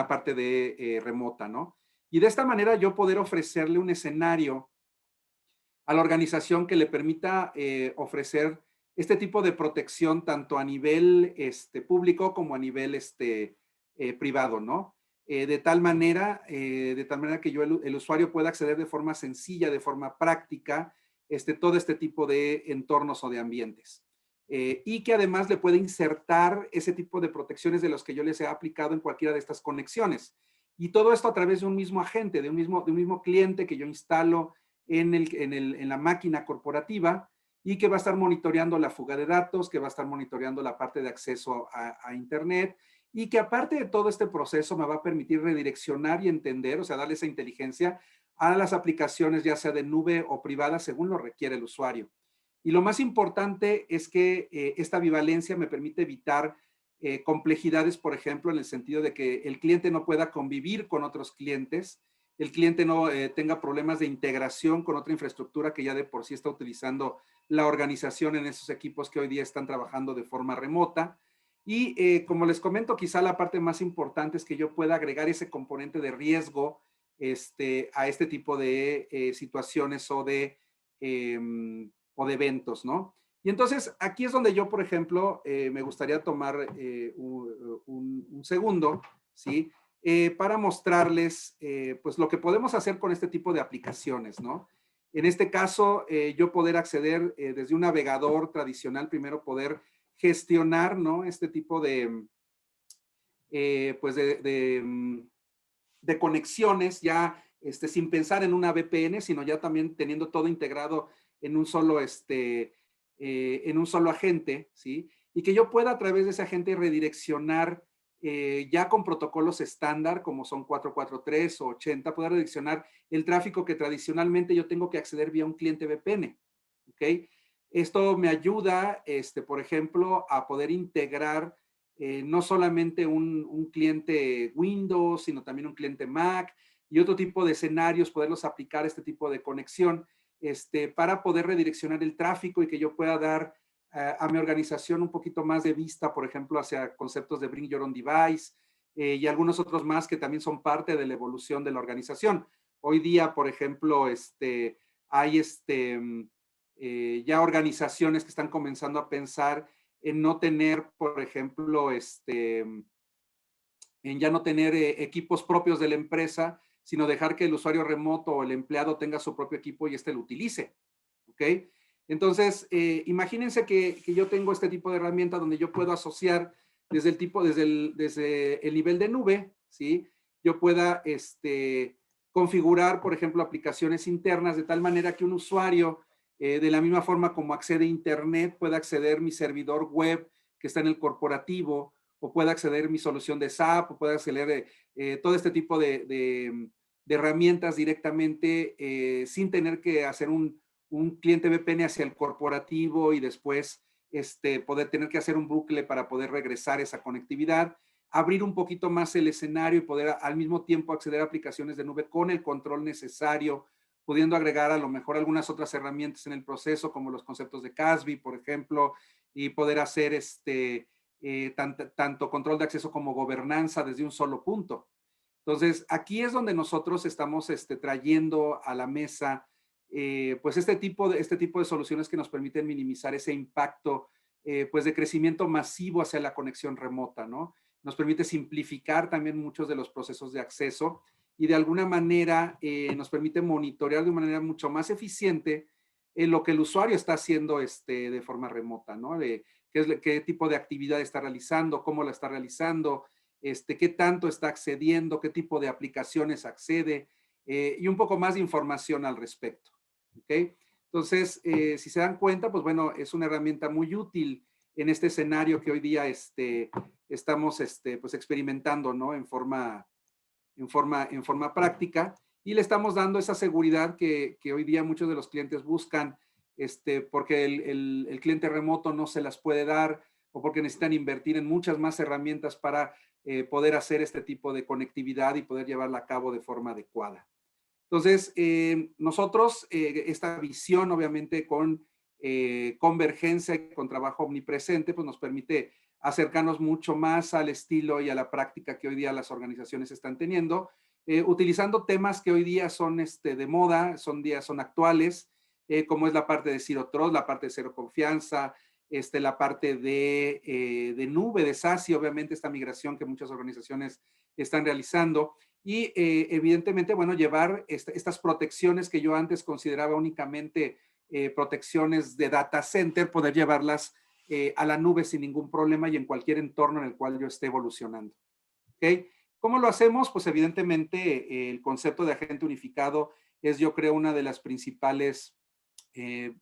parte de remota, ¿no? Y de esta manera yo poder ofrecerle un escenario a la organización que le permita ofrecer este tipo de protección tanto a nivel público como a nivel privado, ¿no? De tal manera que yo, el usuario pueda acceder de forma sencilla, de forma práctica, todo este tipo de entornos o de ambientes. Y que además le puede insertar ese tipo de protecciones de los que yo les he aplicado en cualquiera de estas conexiones. Y todo esto a través de un mismo agente, de un mismo cliente que yo instalo en la máquina corporativa y que va a estar monitoreando la fuga de datos, que va a estar monitoreando la parte de acceso a Internet y que aparte de todo este proceso me va a permitir redireccionar y entender, o sea, darle esa inteligencia a las aplicaciones, ya sea de nube o privada, según lo requiere el usuario. Y lo más importante es que esta ambivalencia me permite evitar complejidades, por ejemplo, en el sentido de que el cliente no pueda convivir con otros clientes, el cliente no tenga problemas de integración con otra infraestructura que ya de por sí está utilizando la organización en esos equipos que hoy día están trabajando de forma remota. Y como les comento, quizá la parte más importante es que yo pueda agregar ese componente de riesgo a este tipo de situaciones o de eventos, ¿no? Y entonces aquí es donde yo, por ejemplo, me gustaría tomar un segundo, ¿sí? Para mostrarles, pues, lo que podemos hacer con este tipo de aplicaciones, ¿no? En este caso, yo poder acceder desde un navegador tradicional, primero poder gestionar, ¿no? Este tipo pues, de conexiones ya sin pensar en una VPN, sino ya también teniendo todo integrado en en un solo agente, ¿sí? Y que yo pueda a través de ese agente redireccionar ya con protocolos estándar como son 443 o 80, poder redireccionar el tráfico que tradicionalmente yo tengo que acceder vía un cliente VPN, ¿ok? Esto me ayuda, por ejemplo, a poder integrar no solamente un cliente Windows, sino también un cliente Mac y otro tipo de escenarios, poderlos aplicar este tipo de conexión para poder redireccionar el tráfico y que yo pueda dar a mi organización un poquito más de vista, por ejemplo, hacia conceptos de Bring Your Own Device y algunos otros más que también son parte de la evolución de la organización. Hoy día, por ejemplo, hay ya organizaciones que están comenzando a pensar en no tener, por ejemplo, en ya no tener equipos propios de la empresa, sino dejar que el usuario remoto o el empleado tenga su propio equipo y lo utilice. ¿Ok? Entonces, imagínense que yo tengo este tipo de herramienta donde yo puedo asociar desde el nivel de nube, ¿sí? Yo pueda configurar, por ejemplo, aplicaciones internas de tal manera que un usuario, de la misma forma como accede a Internet, pueda acceder a mi servidor web que está en el corporativo, o pueda acceder a mi solución de SAP, o pueda acceder todo este tipo de herramientas directamente sin tener que hacer un cliente VPN hacia el corporativo y después poder tener que hacer un bucle para poder regresar esa conectividad, abrir un poquito más el escenario y poder al mismo tiempo acceder a aplicaciones de nube con el control necesario, pudiendo agregar a lo mejor algunas otras herramientas en el proceso, como los conceptos de CASB, por ejemplo, y poder hacer tanto control de acceso como gobernanza desde un solo punto. Entonces, aquí es donde nosotros estamos trayendo a la mesa pues este tipo de soluciones que nos permiten minimizar ese impacto pues de crecimiento masivo hacia la conexión remota, ¿no? Nos permite simplificar también muchos de los procesos de acceso y de alguna manera nos permite monitorear de una manera mucho más eficiente lo que el usuario está haciendo de forma remota, ¿no? Qué tipo de actividad está realizando, cómo la está realizando, qué tanto está accediendo, qué tipo de aplicaciones accede, y un poco más de información al respecto. ¿Ok? Entonces, si se dan cuenta, pues bueno, es una herramienta muy útil en este escenario que hoy día estamos pues experimentando, ¿no? En forma práctica, y le estamos dando esa seguridad que hoy día muchos de los clientes buscan, porque el cliente remoto no se las puede dar, o porque necesitan invertir en muchas más herramientas para poder hacer este tipo de conectividad y poder llevarla a cabo de forma adecuada. Entonces, nosotros, esta visión, obviamente, con convergencia y con trabajo omnipresente, pues nos permite acercarnos mucho más al estilo y a la práctica que hoy día las organizaciones están teniendo, utilizando temas que hoy día son de moda, son actuales, como es la parte de Zero Trust, la parte de cero confianza, la parte de nube, de SaaS, y obviamente esta migración que muchas organizaciones están realizando. Y evidentemente, bueno, llevar estas protecciones que yo antes consideraba únicamente protecciones de data center, poder llevarlas a la nube sin ningún problema y en cualquier entorno en el cual yo esté evolucionando. ¿Ok? ¿Cómo lo hacemos? Pues evidentemente el concepto de agente unificado es, yo creo, una de las principales eh,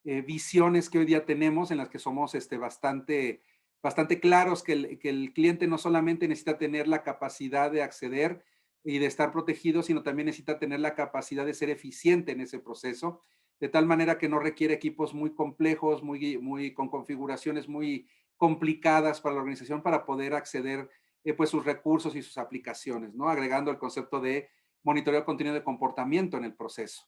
visiones que hoy día tenemos, en las que somos bastante claros que el cliente no solamente necesita tener la capacidad de acceder y de estar protegido, sino también necesita tener la capacidad de ser eficiente en ese proceso, de tal manera que no requiere equipos muy complejos, con configuraciones muy complicadas para la organización para poder acceder pues sus recursos y sus aplicaciones, ¿no? Agregando el concepto de monitoreo continuo de comportamiento en el proceso.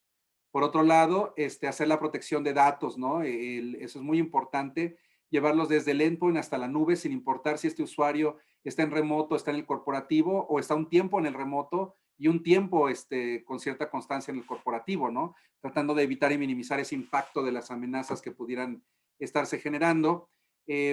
Por otro lado, hacer la protección de datos, ¿no? Eso es muy importante, llevarlos desde el endpoint hasta la nube, sin importar si este usuario está en remoto, está en el corporativo, o está un tiempo en el remoto y un tiempo con cierta constancia en el corporativo, ¿no? Tratando de evitar y minimizar ese impacto de las amenazas que pudieran estarse generando.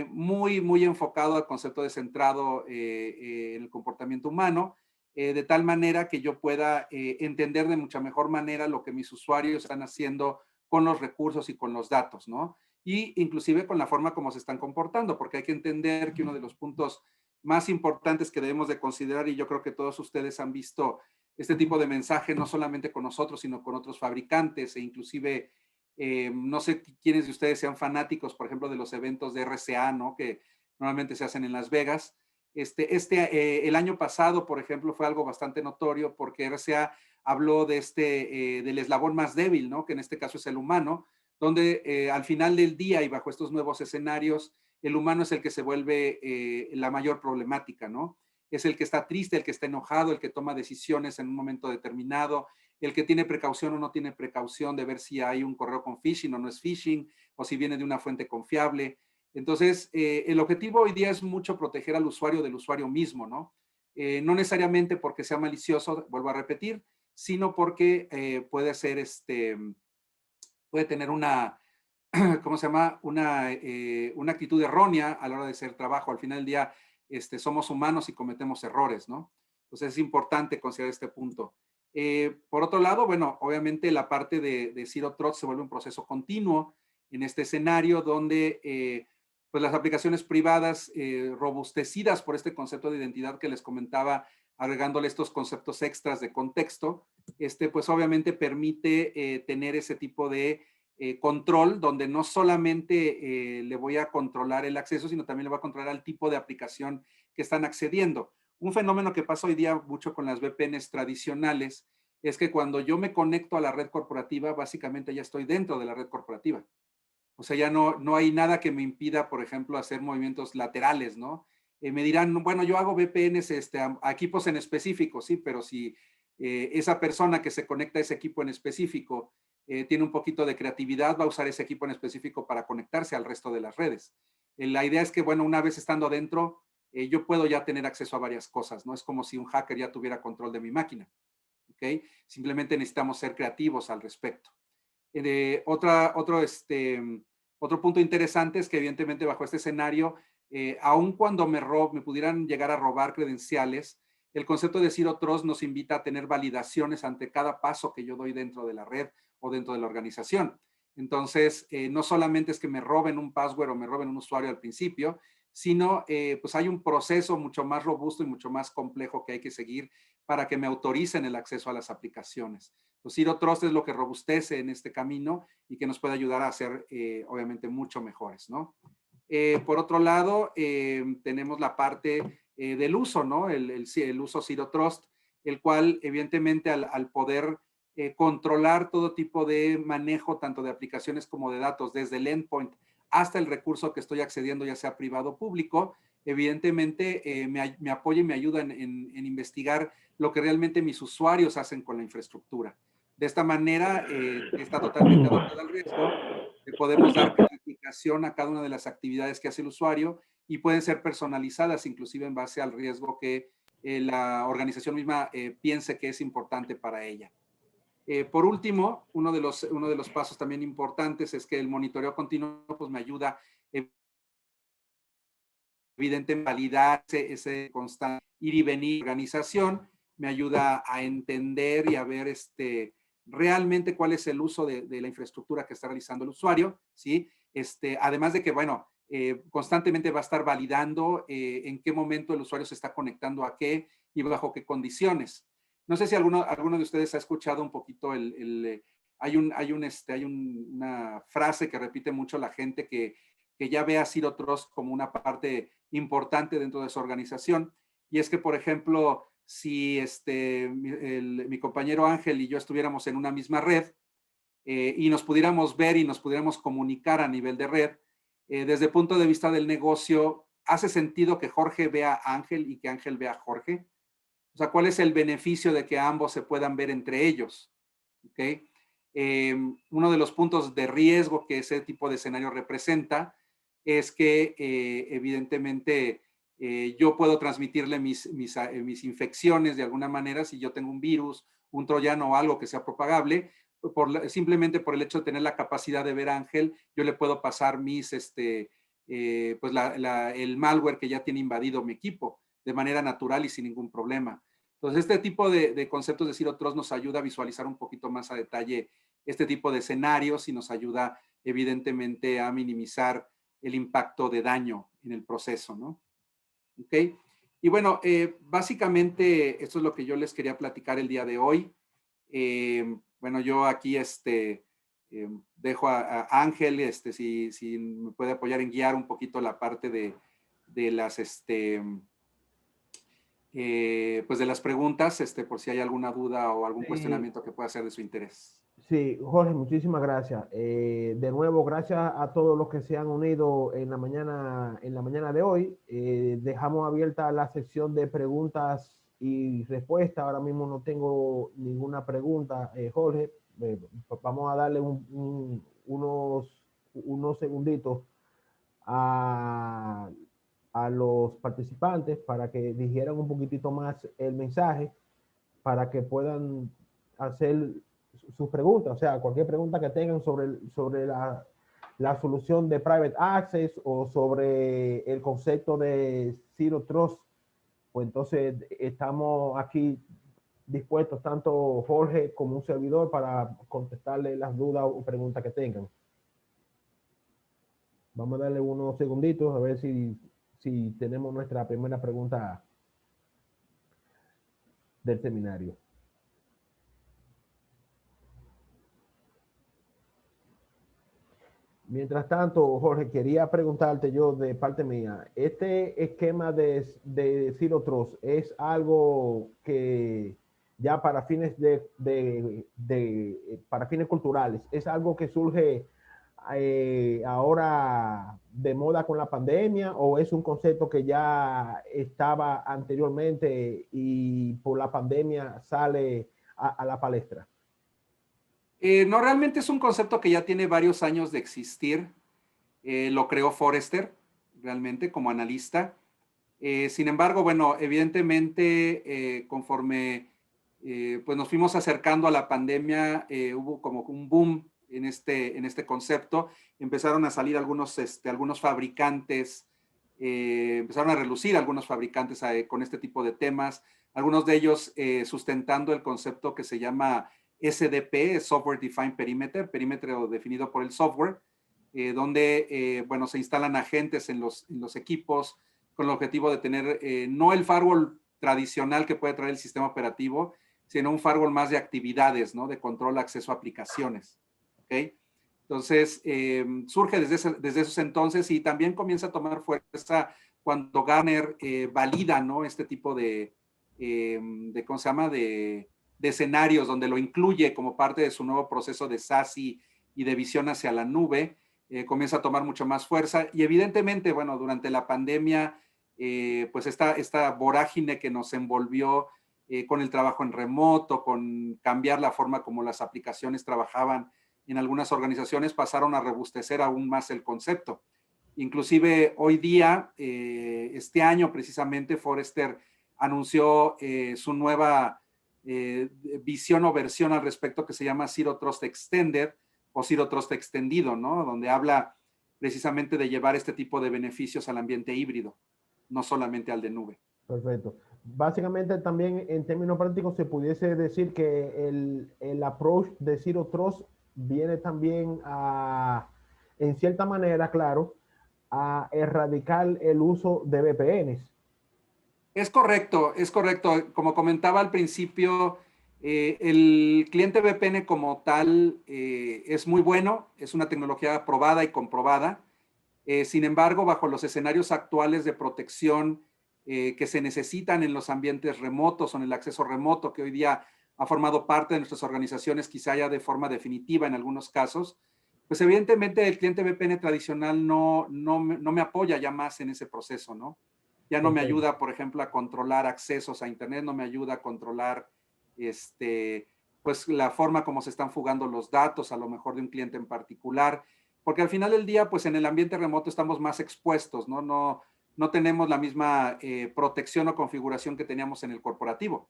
Muy enfocado al concepto de centrado en el comportamiento humano, de tal manera que yo pueda entender de mucha mejor manera lo que mis usuarios están haciendo con los recursos y con los datos, ¿no? Y inclusive con la forma como se están comportando, porque hay que entender que uno de los puntos más importantes que debemos de considerar, y yo creo que todos ustedes han visto este tipo de mensaje, no solamente con nosotros, sino con otros fabricantes, e inclusive, no sé quiénes de ustedes sean fanáticos, por ejemplo, de los eventos de RCA, ¿no? Que normalmente se hacen en Las Vegas. El año pasado, por ejemplo, fue algo bastante notorio porque RCA habló del eslabón más débil, ¿no? Que en este caso es el humano, donde al final del día y bajo estos nuevos escenarios, el humano es el que se vuelve la mayor problemática, ¿no? Es el que está triste, el que está enojado, el que toma decisiones en un momento determinado, el que tiene precaución o no tiene precaución de ver si hay un correo con phishing o no es phishing, o si viene de una fuente confiable. Entonces, el objetivo hoy día es mucho proteger al usuario del usuario mismo, ¿no? No necesariamente porque sea malicioso, vuelvo a repetir, sino porque puede tener una, ¿cómo se llama? Una actitud errónea a la hora de hacer trabajo. Al final del día, somos humanos y cometemos errores, ¿no? Entonces es importante considerar este punto. Por otro lado, bueno, obviamente la parte de Zero Trust se vuelve un proceso continuo en este escenario donde pues las aplicaciones privadas robustecidas por este concepto de identidad que les comentaba, agregándole estos conceptos extras de contexto, pues obviamente permite tener ese tipo de control, donde no solamente le voy a controlar el acceso, sino también le voy a controlar al tipo de aplicación que están accediendo. Un fenómeno que pasa hoy día mucho con las VPNs tradicionales es que cuando yo me conecto a la red corporativa, básicamente ya estoy dentro de la red corporativa. O sea, ya no hay nada que me impida, por ejemplo, hacer movimientos laterales, ¿no? Me dirán, bueno, yo hago VPNs a equipos en específico, sí, pero si esa persona que se conecta a ese equipo en específico tiene un poquito de creatividad, va a usar ese equipo en específico para conectarse al resto de las redes. La idea es que, bueno, una vez estando adentro, yo puedo ya tener acceso a varias cosas, ¿no? Es como si un hacker ya tuviera control de mi máquina, ¿ok? Simplemente necesitamos ser creativos al respecto. Otro punto interesante es que evidentemente bajo este escenario, aun cuando me pudieran llegar a robar credenciales, el concepto de Zero Trust nos invita a tener validaciones ante cada paso que yo doy dentro de la red o dentro de la organización. Entonces, no solamente es que me roben un password o me roben un usuario al principio, sino pues hay un proceso mucho más robusto y mucho más complejo que hay que seguir para que me autoricen el acceso a las aplicaciones. Pues Zero Trust es lo que robustece en este camino y que nos puede ayudar a ser, obviamente, mucho mejores, ¿no? Por otro lado, tenemos la parte del uso, ¿no? El uso Zero Trust, el cual, evidentemente, al poder controlar todo tipo de manejo, tanto de aplicaciones como de datos, desde el endpoint hasta el recurso que estoy accediendo, ya sea privado o público, evidentemente me apoya y me ayuda en investigar lo que realmente mis usuarios hacen con la infraestructura. De esta manera, está totalmente adaptada al riesgo, podemos dar calificación a cada una de las actividades que hace el usuario y pueden ser personalizadas inclusive en base al riesgo que la organización misma piense que es importante para ella. Por último, uno de los pasos también importantes es que el monitoreo continuo pues, me ayuda evidentemente a validar ese constante ir y venir de organización, me ayuda a entender y a ver realmente cuál es el uso de la infraestructura que está realizando el usuario, ¿sí? Además de que, bueno, constantemente va a estar validando en qué momento el usuario se está conectando a qué y bajo qué condiciones. No sé si alguno de ustedes ha escuchado un poquito hay una frase que repite mucho la gente que ya ve a Zero Trust como una parte importante dentro de su organización. Y es que, por ejemplo, si mi compañero Ángel y yo estuviéramos en una misma red y nos pudiéramos ver y nos pudiéramos comunicar a nivel de red, desde el punto de vista del negocio, ¿hace sentido que Jorge vea a Ángel y que Ángel vea a Jorge? O sea, ¿cuál es el beneficio de que ambos se puedan ver entre ellos? ¿Okay? Uno de los puntos de riesgo que ese tipo de escenario representa es que evidentemente yo puedo transmitirle mis infecciones de alguna manera si yo tengo un virus, un troyano o algo que sea propagable, simplemente por el hecho de tener la capacidad de ver a Ángel, yo le puedo pasar pues el malware que ya tiene invadido mi equipo de manera natural y sin ningún problema. Entonces, este tipo de conceptos de Zero Trust nos ayuda a visualizar un poquito más a detalle este tipo de escenarios y nos ayuda, evidentemente, a minimizar el impacto de daño en el proceso, ¿no? ¿Ok? Y bueno, básicamente esto es lo que yo les quería platicar el día de hoy. Bueno, yo aquí dejo a Ángel, si me puede apoyar en guiar un poquito la parte de las, pues de las preguntas, por si hay alguna duda o algún cuestionamiento que pueda ser de su interés. Sí, Jorge, muchísimas gracias. De nuevo, gracias a todos los que se han unido en la mañana de hoy. Dejamos abierta la sección de preguntas y respuestas. Ahora mismo no tengo ninguna pregunta, Jorge. Vamos a darle unos segunditos a, a los participantes para que dijeran un poquitito más el mensaje, para que puedan hacer sus preguntas, o sea, cualquier pregunta que tengan sobre la solución de Private Access o sobre el concepto de Zero Trust, pues entonces estamos aquí dispuestos, tanto Jorge como un servidor, para contestarle las dudas o preguntas que tengan. Vamos a darle unos segunditos a ver si tenemos nuestra primera pregunta del seminario. Mientras tanto, Jorge, quería preguntarte yo de parte mía, ¿este esquema de Zero Trust es algo que ya para fines para fines culturales, es algo que surge ahora de moda con la pandemia, o es un concepto que ya estaba anteriormente y por la pandemia sale a la palestra? No, realmente es un concepto que ya tiene varios años de existir. Lo creó Forrester, realmente, como analista. Sin embargo, bueno, evidentemente, conforme pues nos fuimos acercando a la pandemia, hubo como un boom en este concepto. Empezaron a salir algunos fabricantes, empezaron a relucir algunos fabricantes con este tipo de temas, algunos de ellos sustentando el concepto que se llama SDP, Software Defined Perimeter, perímetro definido por el software. donde, bueno, se instalan agentes en los equipos con el objetivo de tener no el firewall tradicional que puede traer el sistema operativo, sino un firewall más de actividades, ¿no? De control, acceso a aplicaciones. ¿Ok? Entonces, surge desde esos entonces y también comienza a tomar fuerza cuando Gartner valida, ¿no? Este tipo ¿cómo se llama? De escenarios donde lo incluye como parte de su nuevo proceso de SASE y de visión hacia la nube, comienza a tomar mucho más fuerza. Y evidentemente, bueno, durante la pandemia, pues esta vorágine que nos envolvió con el trabajo en remoto, con cambiar la forma como las aplicaciones trabajaban en algunas organizaciones, pasaron a robustecer aún más el concepto. Inclusive hoy día, este año precisamente, Forrester anunció su nueva visión o versión al respecto que se llama Zero Trust Extended o Zero Trust Extendido, ¿no? Donde habla precisamente de llevar este tipo de beneficios al ambiente híbrido, no solamente al de nube. Perfecto. Básicamente también en términos prácticos se pudiese decir que el approach de Zero Trust viene también a, en cierta manera, claro, a erradicar el uso de VPNs. Es correcto, es correcto. Como comentaba al principio, el cliente VPN como tal es muy bueno, es una tecnología probada y comprobada. Sin embargo, bajo los escenarios actuales de protección que se necesitan en los ambientes remotos o en el acceso remoto, que hoy día ha formado parte de nuestras organizaciones, quizá ya de forma definitiva en algunos casos, pues evidentemente el cliente VPN tradicional no me apoya ya más en ese proceso, ¿no? Ya no me Perfecto. ayuda, por ejemplo, a controlar accesos a Internet, no me ayuda a controlar pues la forma como se están fugando los datos, a lo mejor de un cliente en particular, porque al final del día, pues en el ambiente remoto estamos más expuestos, ¿no? No tenemos la misma protección o configuración que teníamos en el corporativo.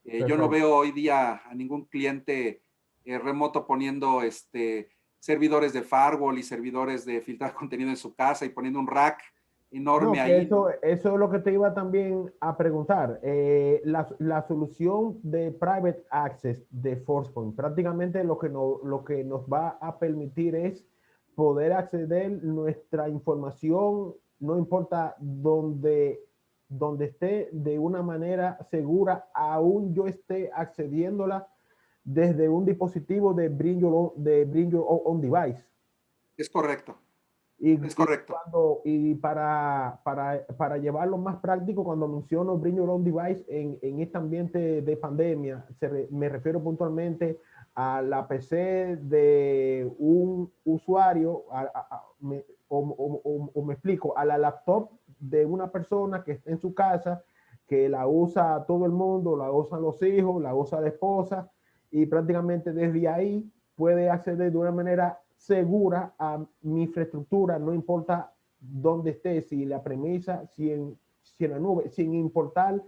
Yo no Perfecto. veo hoy día a ningún cliente remoto poniendo servidores de firewall y servidores de filtrar contenido en su casa y poniendo un rack enorme No, que ahí, eso, ¿no? eso es lo que te iba también a preguntar. La solución de Private Access de Forcepoint, prácticamente lo que nos va a permitir es poder acceder nuestra información, no importa dónde esté, de una manera segura, aún yo esté accediéndola desde un dispositivo Bring Your Own Device. Es correcto, Y, es correcto. para llevarlo más práctico, cuando menciono Bring Your Own Device en este ambiente de pandemia, me refiero puntualmente a la PC de un usuario, o me explico, a la laptop de una persona que está en su casa, que la usa todo el mundo, la usan los hijos, la usa la esposa, y prácticamente desde ahí puede acceder de una manera segura a mi infraestructura, no importa dónde esté, si la premisa, si en la nube, sin importar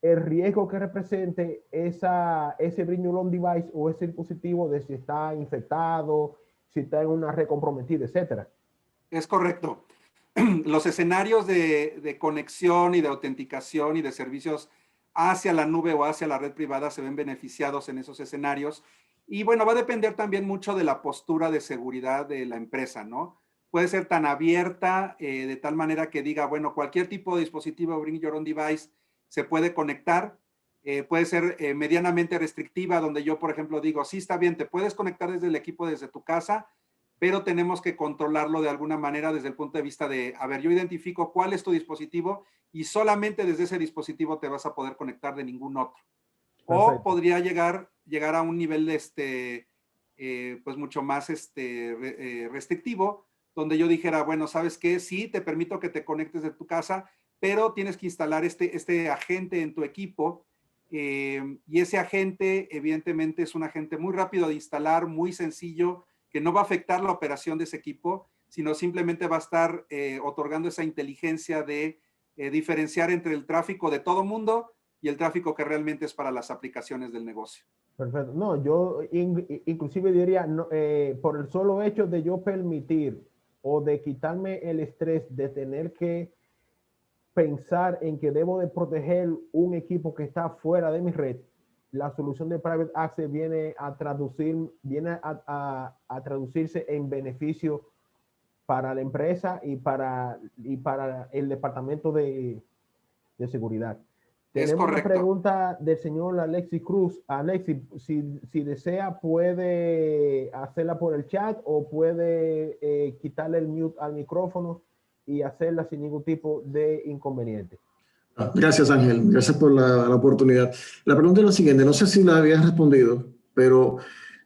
el riesgo que represente ese Bring Your Own Device o ese dispositivo de si está infectado, si está en una red comprometida, etcétera. Es correcto. Los escenarios de conexión y de autenticación y de servicios hacia la nube o hacia la red privada se ven beneficiados en esos escenarios. Y bueno, va a depender también mucho de la postura de seguridad de la empresa, ¿no? Puede ser tan abierta de tal manera que diga, bueno, cualquier tipo de dispositivo Bring Your Own Device se puede conectar. Puede ser medianamente restrictiva, donde yo, por ejemplo, digo, sí, está bien, te puedes conectar desde el equipo, desde tu casa, pero tenemos que controlarlo de alguna manera desde el punto de vista de, a ver, yo identifico cuál es tu dispositivo y solamente desde ese dispositivo te vas a poder conectar de ningún otro. O Perfecto. podría llegar a un nivel pues mucho más restrictivo, donde yo dijera, bueno, ¿sabes qué? Sí, te permito que te conectes de tu casa, pero tienes que instalar este agente en tu equipo. Y ese agente, evidentemente, es un agente muy rápido de instalar, muy sencillo, que no va a afectar la operación de ese equipo, sino simplemente va a estar otorgando esa inteligencia de diferenciar entre el tráfico de todo mundo y el tráfico que realmente es para las aplicaciones del negocio. Perfecto. No, yo inclusive diría, no, por el solo hecho de yo permitir o de quitarme el estrés de tener que pensar en que debo de proteger un equipo que está fuera de mi red, la solución de Private Access viene a traducirse en beneficio para la empresa y para el departamento de seguridad. Es Tenemos una correcto. pregunta del señor Alexis Cruz. Alexis, si desea, puede hacerla por el chat o puede quitarle el mute al micrófono y hacerla sin ningún tipo de inconveniente. Gracias, Ángel. Gracias por la oportunidad. La pregunta es la siguiente. No sé si la habías respondido, pero,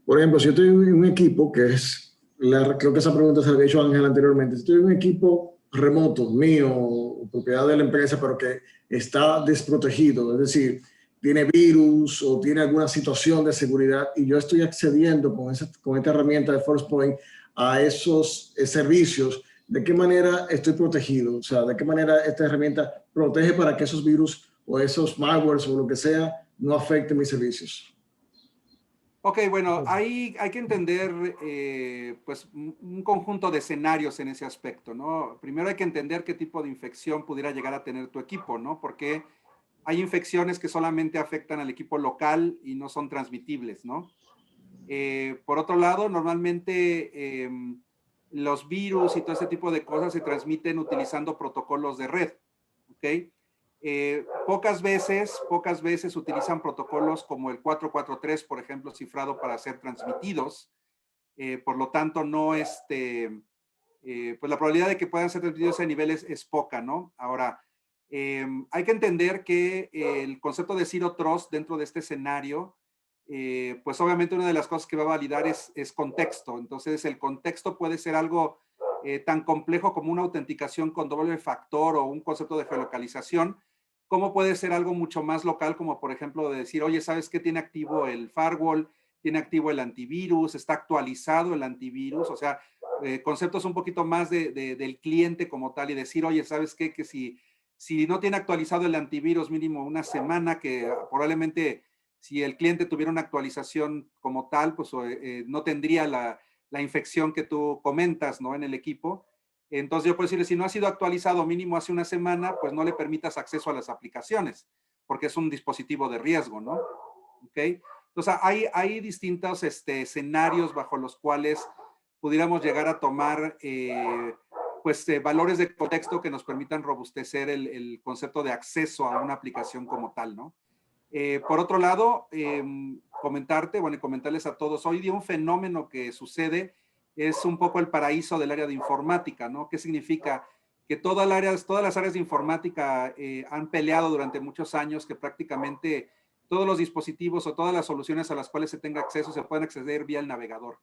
por ejemplo, si yo estoy en un equipo que es, creo que esa pregunta se la había hecho Ángel anteriormente, si estoy en un equipo remoto, mío, propiedad de la empresa, pero que está desprotegido, es decir, tiene virus o tiene alguna situación de seguridad y yo estoy accediendo con esta herramienta de ForcePoint a esos servicios, ¿de qué manera estoy protegido? O sea, ¿de qué manera esta herramienta protege para que esos virus o esos malwares o lo que sea no afecten mis servicios? Ok, bueno, hay que entender pues un conjunto de escenarios en ese aspecto, ¿no? Primero hay que entender qué tipo de infección pudiera llegar a tener tu equipo, ¿no? Porque hay infecciones que solamente afectan al equipo local y no son transmitibles, ¿no? Por otro lado, normalmente los virus y todo ese tipo de cosas se transmiten utilizando protocolos de red, ¿ok? Pocas veces utilizan protocolos como el 443, por ejemplo, cifrado para ser transmitidos. Por lo tanto, no pues la probabilidad de que puedan ser transmitidos a niveles es poca, ¿no? Ahora, hay que entender que el concepto de Zero Trust dentro de este escenario, pues obviamente una de las cosas que va a validar es contexto. Entonces, el contexto puede ser algo tan complejo como una autenticación con doble factor o un concepto de geolocalización, como puede ser algo mucho más local, como por ejemplo de decir, oye, ¿sabes qué? Tiene activo el firewall, tiene activo el antivirus, está actualizado el antivirus, o sea, conceptos un poquito más del cliente como tal y decir, oye, ¿sabes qué? Que si no tiene actualizado el antivirus mínimo una semana, que probablemente si el cliente tuviera una actualización como tal, pues no tendría la infección que tú comentas, ¿no? En el equipo. Entonces yo puedo decirle, si no ha sido actualizado mínimo hace una semana, pues no le permitas acceso a las aplicaciones, porque es un dispositivo de riesgo, ¿no? ¿Ok? Entonces hay distintos escenarios bajo los cuales pudiéramos llegar a tomar pues valores de contexto que nos permitan robustecer el concepto de acceso a una aplicación como tal, ¿no? Por otro lado, comentarles a todos, hoy día un fenómeno que sucede es un poco el paraíso del área de informática, ¿no? ¿Qué significa? Que todas las áreas de informática han peleado durante muchos años que prácticamente todos los dispositivos o todas las soluciones a las cuales se tenga acceso se pueden acceder vía el navegador.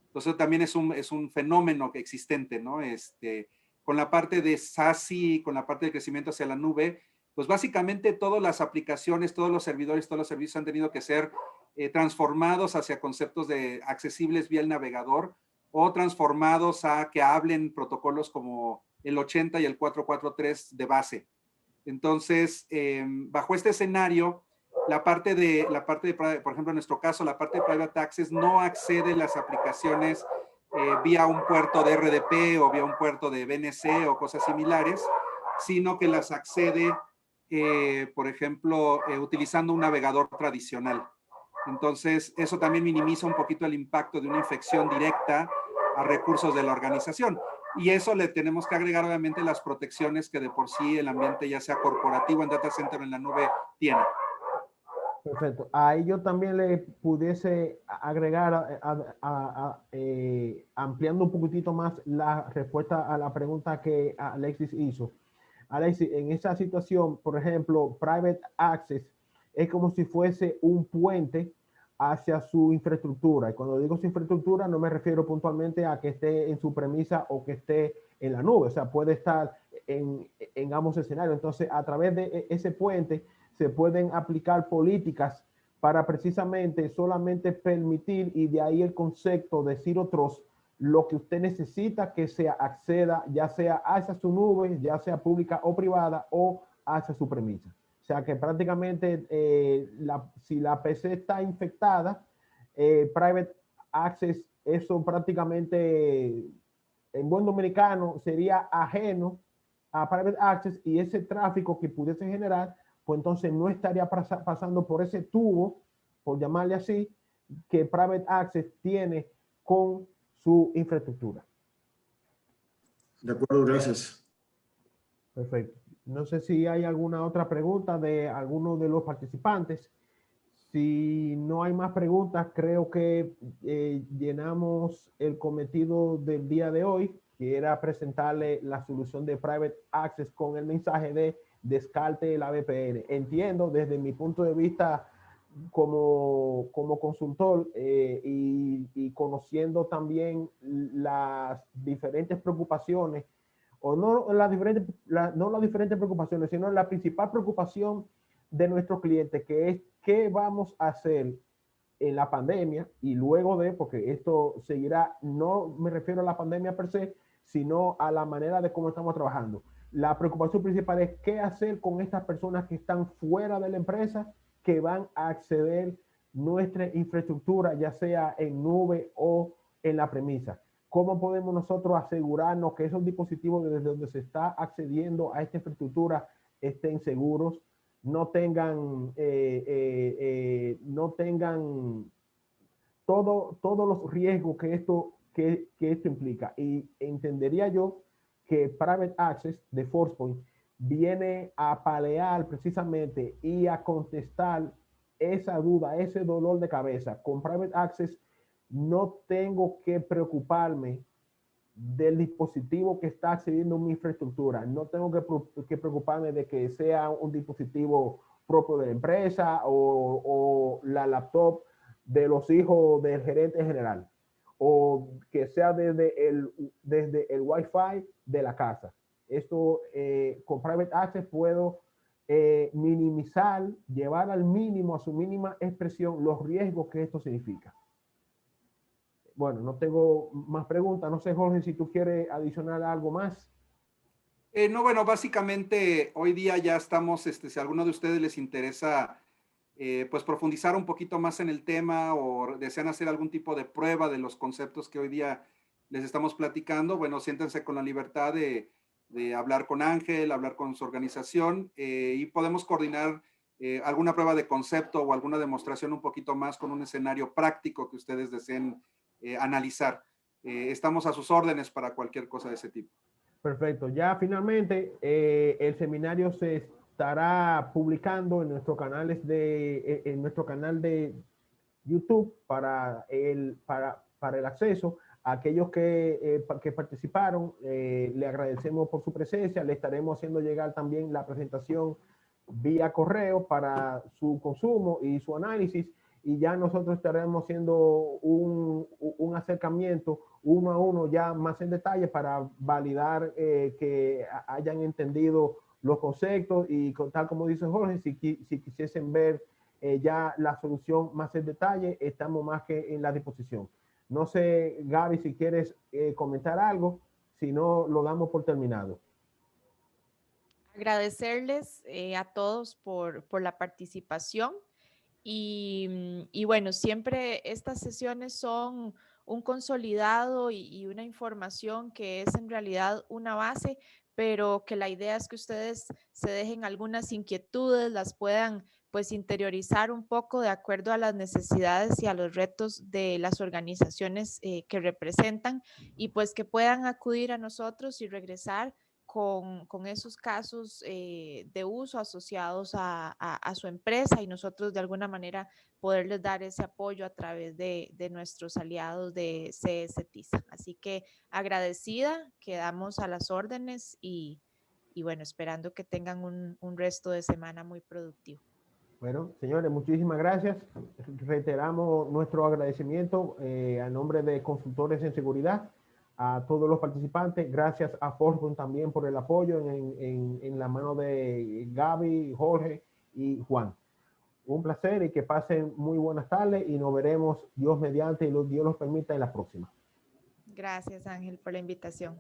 Entonces también es un fenómeno existente, ¿no? Con la parte de SASI, con la parte de crecimiento hacia la nube, pues básicamente todas las aplicaciones, todos los servidores, todos los servicios han tenido que ser transformados hacia conceptos de accesibles vía el navegador o transformados a que hablen protocolos como el 80 y el 443 de base. Entonces, bajo este escenario, por ejemplo, en nuestro caso, la parte de Private Access no accede a las aplicaciones vía un puerto de RDP o vía un puerto de BNC o cosas similares, sino que las accede, por ejemplo, utilizando un navegador tradicional. Entonces, eso también minimiza un poquito el impacto de una infección directa a recursos de la organización. Y eso le tenemos que agregar, obviamente, las protecciones que de por sí el ambiente, ya sea corporativo, en data center, en la nube, tiene. Perfecto. Ahí yo también le pudiese agregar, ampliando un poquitito más la respuesta a la pregunta que Alexis hizo. Alexis, en esa situación, por ejemplo, Private Access es como si fuese un puente hacia su infraestructura. Y cuando digo su infraestructura, no me refiero puntualmente a que esté en su premisa o que esté en la nube. O sea, puede estar en ambos escenarios. Entonces, a través de ese puente, se pueden aplicar políticas para precisamente solamente permitir, y de ahí el concepto de Zero Trust, lo que usted necesita que se acceda, ya sea hacia su nube, ya sea pública o privada, o hacia su premisa. O sea que prácticamente si la PC está infectada, Private Access, eso prácticamente en buen dominicano sería ajeno a Private Access, y ese tráfico que pudiese generar, pues entonces no estaría pasando por ese tubo, por llamarle así, que Private Access tiene con su infraestructura. De acuerdo, gracias. Perfecto. No sé si hay alguna otra pregunta de alguno de los participantes. Si no hay más preguntas, creo que llenamos el cometido del día de hoy, que era presentarle la solución de Private Access con el mensaje de descarte la VPN. Entiendo desde mi punto de vista como consultor y conociendo también las diferentes preocupaciones, o no las diferentes preocupaciones, sino la principal preocupación de nuestros clientes, que es qué vamos a hacer en la pandemia y luego de, porque esto seguirá, no me refiero a la pandemia per se, sino a la manera de cómo estamos trabajando. La preocupación principal es qué hacer con estas personas que están fuera de la empresa, que van a acceder nuestra infraestructura, ya sea en nube o en la premisa. ¿Cómo podemos nosotros asegurarnos que esos dispositivos desde donde se está accediendo a esta infraestructura estén seguros, no tengan todos los riesgos que esto implica? Y entendería yo que Private Access de Forcepoint viene a palear precisamente y a contestar esa duda, ese dolor de cabeza. Con Private Access no tengo que preocuparme del dispositivo que está accediendo a mi infraestructura. No tengo que preocuparme de que sea un dispositivo propio de la empresa o la laptop de los hijos del gerente general, o que sea desde el Wi-Fi de la casa. Esto con Private Access puedo minimizar, llevar al mínimo, a su mínima expresión, los riesgos que esto significa. Bueno, no tengo más preguntas. No sé, Jorge, si tú quieres adicionar algo más. No, bueno, básicamente hoy día ya estamos, si a alguno de ustedes les interesa, pues profundizar un poquito más en el tema o desean hacer algún tipo de prueba de los conceptos que hoy día les estamos platicando, bueno, siéntense con la libertad de hablar con Ángel, hablar con su organización y podemos coordinar alguna prueba de concepto o alguna demostración un poquito más con un escenario práctico que ustedes deseen analizar. Estamos a sus órdenes para cualquier cosa de ese tipo. Perfecto. Ya finalmente el seminario se estará publicando en nuestros canales en nuestro canal de YouTube para el acceso. A aquellos que participaron, le agradecemos por su presencia. Le estaremos haciendo llegar también la presentación vía correo para su consumo y su análisis. Y ya nosotros estaremos haciendo un acercamiento uno a uno ya más en detalle para validar que hayan entendido los conceptos y tal como dice Jorge, si quisiesen ver ya la solución más en detalle, estamos más que en la disposición. No sé, Gaby, si quieres comentar algo, si no, lo damos por terminado. Agradecerles a todos por la participación y bueno, siempre estas sesiones son un consolidado y una información que es en realidad una base, pero que la idea es que ustedes se dejen algunas inquietudes, las puedan pues interiorizar un poco de acuerdo a las necesidades y a los retos de las organizaciones que representan y pues que puedan acudir a nosotros y regresar con esos casos de uso asociados a su empresa y nosotros de alguna manera poderles dar ese apoyo a través de nuestros aliados de CS TISA. Así que agradecida, quedamos a las órdenes y bueno, esperando que tengan un resto de semana muy productivo. Bueno, señores, muchísimas gracias. Reiteramos nuestro agradecimiento a nombre de Consultores en Seguridad a todos los participantes. Gracias a Forcepoint también por el apoyo en la mano de Gaby, Jorge y Juan. Un placer y que pasen muy buenas tardes y nos veremos, Dios mediante y Dios los permita, en la próxima. Gracias, Ángel, por la invitación.